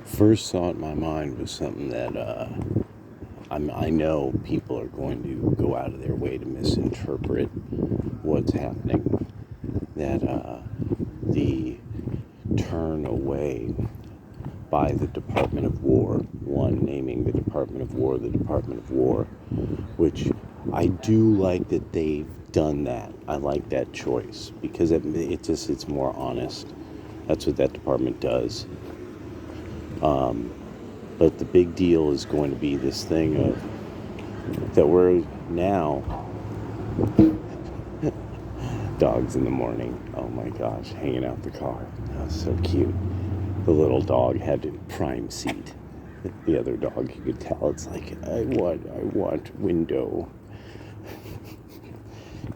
First thought in my mind was something that I know people are going to go out of their way to misinterpret what's happening. That the turn away by the Department of War, one naming the Department of War the Department of War, which I do like that they've done that. I like that choice because it's more honest. That's what that department does. But the big deal is going to be this thing of that we're now dogs in the morning. Oh my gosh, hanging out the car. That was so cute. The little dog had a prime seat. The other dog, you could tell, it's like, I want window.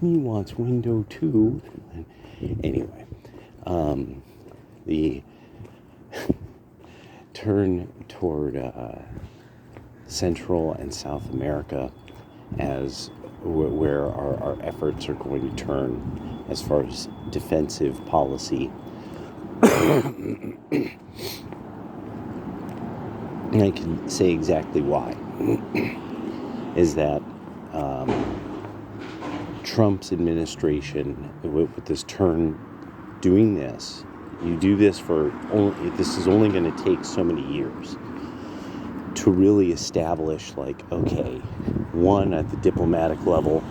He wants window too. Anyway, the turn toward Central and South America as where our efforts are going to turn as far as defensive policy. And I can say exactly why. Is that Trump's administration, with this turn, doing this, you do this this is only going to take so many years to really establish, like, okay, one, at the diplomatic level,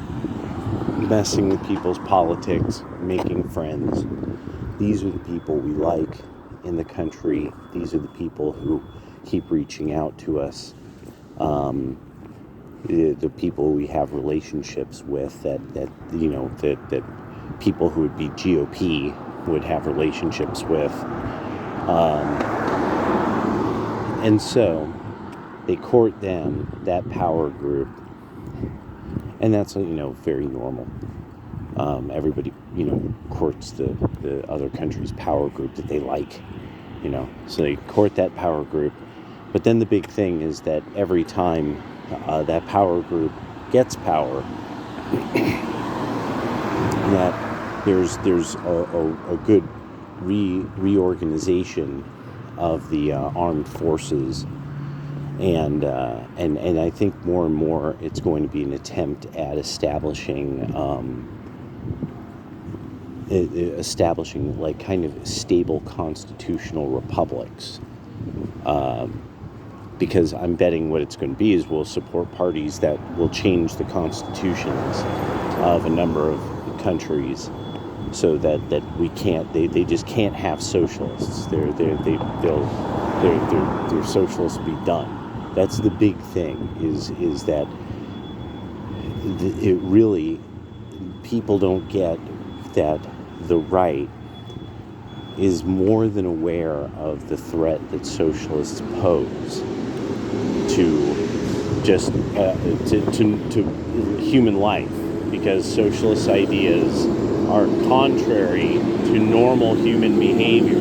messing with people's politics, making friends. These are the people we like in the country. These are the people who keep reaching out to us. The people we have relationships with that people who would be GOP would have relationships with. And so they court them, that power group, and that's, very normal. Everybody, courts the other country's power group that they like, so they court that power group. But then the big thing is that every time that power group gets power, that there's a good reorganization of the armed forces, and I think more and more it's going to be an attempt at establishing like kind of stable constitutional republics. Because I'm betting what it's going to be is we'll support parties that will change the constitutions of a number of countries so that we can't, they just can't have socialists. Their socialists will be done. That's the big thing, is that it really, people don't get that the right is more than aware of the threat that socialists pose to just to human life, because socialist ideas are contrary to normal human behavior.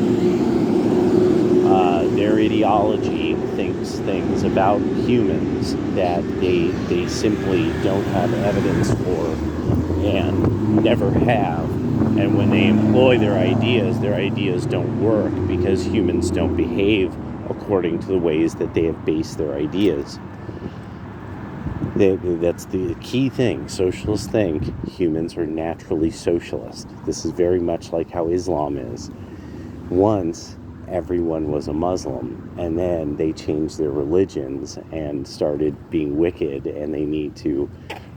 Their ideology thinks things about humans that they simply don't have evidence for and never have. And when they employ their ideas don't work because humans don't behave according to the ways that they have based their ideas. That's the key thing. Socialists think humans are naturally socialist. This is very much like how Islam is. Once, everyone was a Muslim, and then they changed their religions and started being wicked, and they need to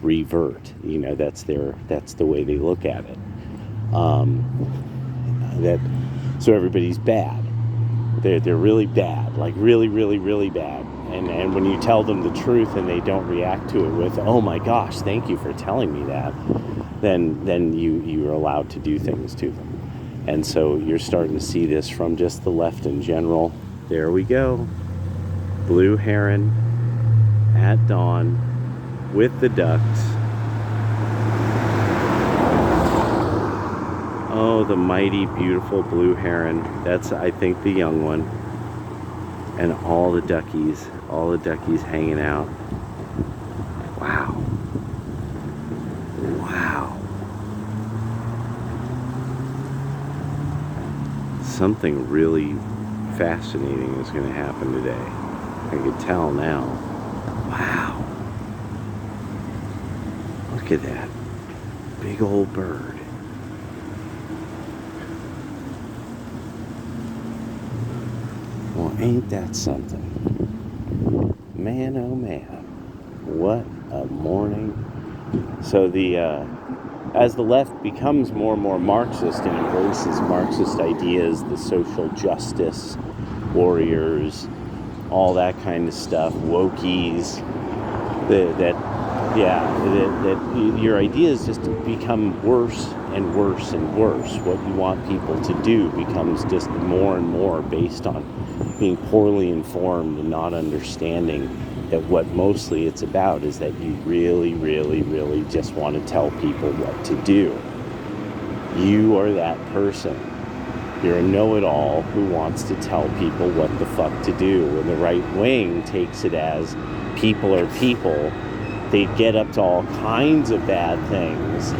revert. That's the way they look at it. So everybody's bad. They're really bad, like really, really, really bad. And when you tell them the truth and they don't react to it with, oh my gosh, thank you for telling me that, then you're allowed to do things to them. And so you're starting to see this from just the left in general. There we go. Blue heron at dawn with the ducks. Oh, the mighty, beautiful blue heron. That's, I think, the young one. And all the duckies hanging out. Wow. Wow. Something really fascinating is going to happen today. I can tell now. Wow. Look at that. Big old bird. Well, ain't that something? Man, oh man. What a morning. So as the left becomes more and more Marxist and embraces Marxist ideas, the social justice warriors, all that kind of stuff, wokies, that your ideas just become worse and worse and worse. What you want people to do becomes just more and more based on being poorly informed and not understanding that what mostly it's about is that you really, really, really just want to tell people what to do. You are that person. You're a know-it-all who wants to tell people what the fuck to do. And the right wing takes it as people are people. They get up to all kinds of bad things.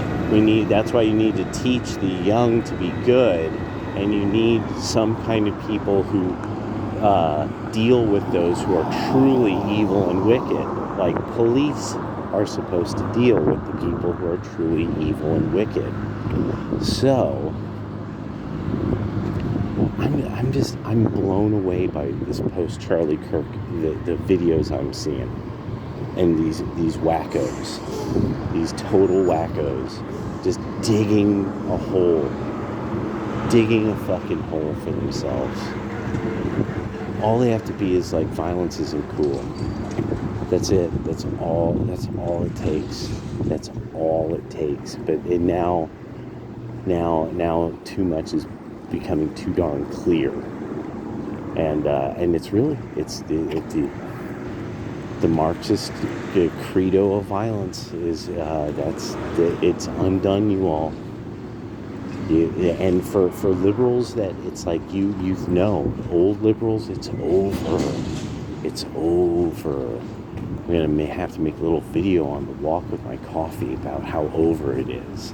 That's why you need to teach the young to be good, and you need some kind of people who deal with those who are truly evil and wicked. Like police are supposed to deal with the people who are truly evil and wicked. So I'm blown away by this post-Charlie Kirk, the videos I'm seeing. And these wackos, these total wackos, just digging a fucking hole for themselves. All they have to be is like, violence isn't cool. That's it. That's all it takes. That's all it takes. But now too much is becoming too darn clear. And it's really, the Marxist credo of violence is it's undone you all. And for liberals, that it's like you know, old liberals, it's over. It's over. I'm gonna have to make a little video on the walk with my coffee about how over it is.